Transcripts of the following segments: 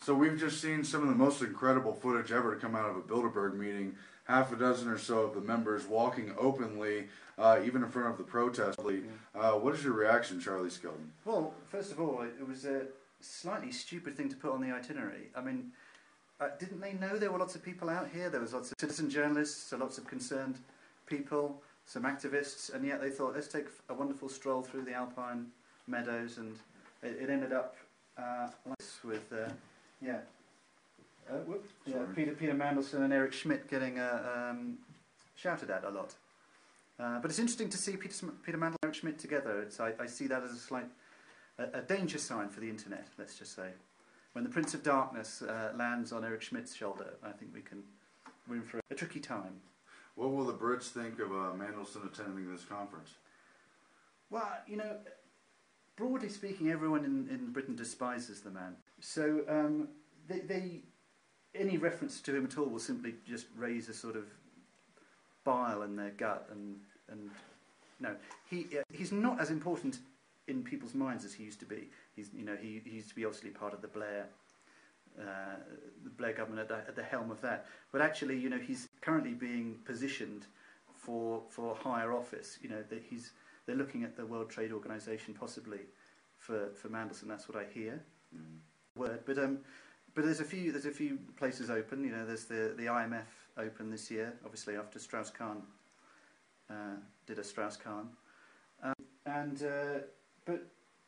So we've just seen some of the most incredible footage ever to come out of a Bilderberg meeting. Half a dozen or so of the members walking openly, even in front of the protest. What is your reaction, Charlie Skelton? Well, first of all, it was a slightly stupid thing to put on the itinerary. I mean, didn't they know there were lots of people out here? There was lots of citizen journalists, so lots of concerned people, some activists, and yet they thought, let's take a wonderful stroll through the alpine meadows, and it ended up like this with, Peter Mandelson and Eric Schmidt getting shouted at a lot. But it's interesting to see Peter Mandelson and Eric Schmidt together. I see that as a danger sign for the internet, let's just say. When the Prince of Darkness lands on Eric Schmidt's shoulder, I think we're in for a tricky time. What will the Brits think of Mandelson attending this conference? Well, you know, broadly speaking, everyone in Britain despises the man. So any reference to him at all will simply just raise a sort of bile in their gut, and no, he's not as important in people's minds as he used to be. He used to be obviously part of the Blair government at the helm of that. But actually, you know, he's currently being positioned for higher office. You know, they're looking at the World Trade Organization possibly for Mandelson. That's what I hear. But there's a few places open. You know, there's the IMF open this year, obviously after Strauss-Kahn did a Strauss-Kahn, but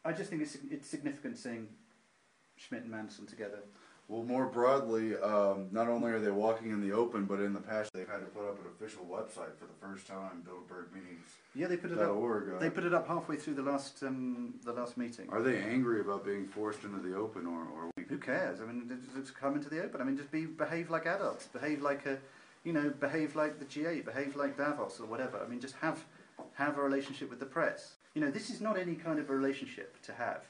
I just think it's significant seeing Schmidt and Mandelson together. Well, more broadly, not only are they walking in the open, but in the past they've had to put up an official website for the first time, Bilderberg meetings. Yeah, they put it up. They put it up halfway through the last meeting. Are they angry about being forced into the open, or who cares? I mean, just come into the open. I mean, just behave like adults. Behave like the G8. Behave like Davos or whatever. I mean, just have a relationship with the press. You know, this is not any kind of a relationship to have.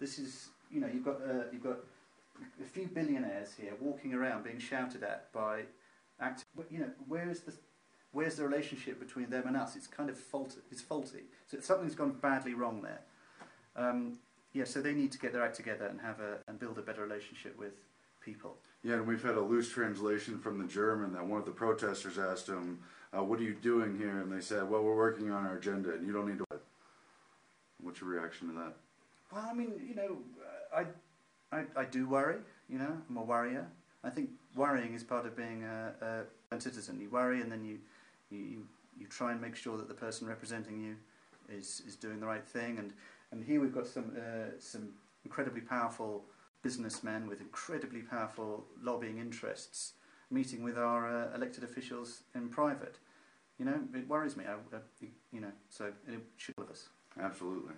This is, you know, you've got a few billionaires here walking around being shouted at by actors. You know, where's the relationship between them and us? It's kind of faulty. It's faulty. So something's gone badly wrong there. Yeah, so they need to get their act together and build a better relationship with people. Yeah, and we've had a loose translation from the German that one of the protesters asked him, "What are you doing here?" And they said, "Well, we're working on our agenda, and you don't need to." What's your reaction to that? Well, I mean, you know, I do worry. You know, I'm a worrier. I think worrying is part of being a citizen. You worry, and then you try and make sure that the person representing you is doing the right thing. And here we've got some incredibly powerful businessmen with incredibly powerful lobbying interests meeting with our elected officials in private. You know, it worries me. You know, so it should all of us. Absolutely.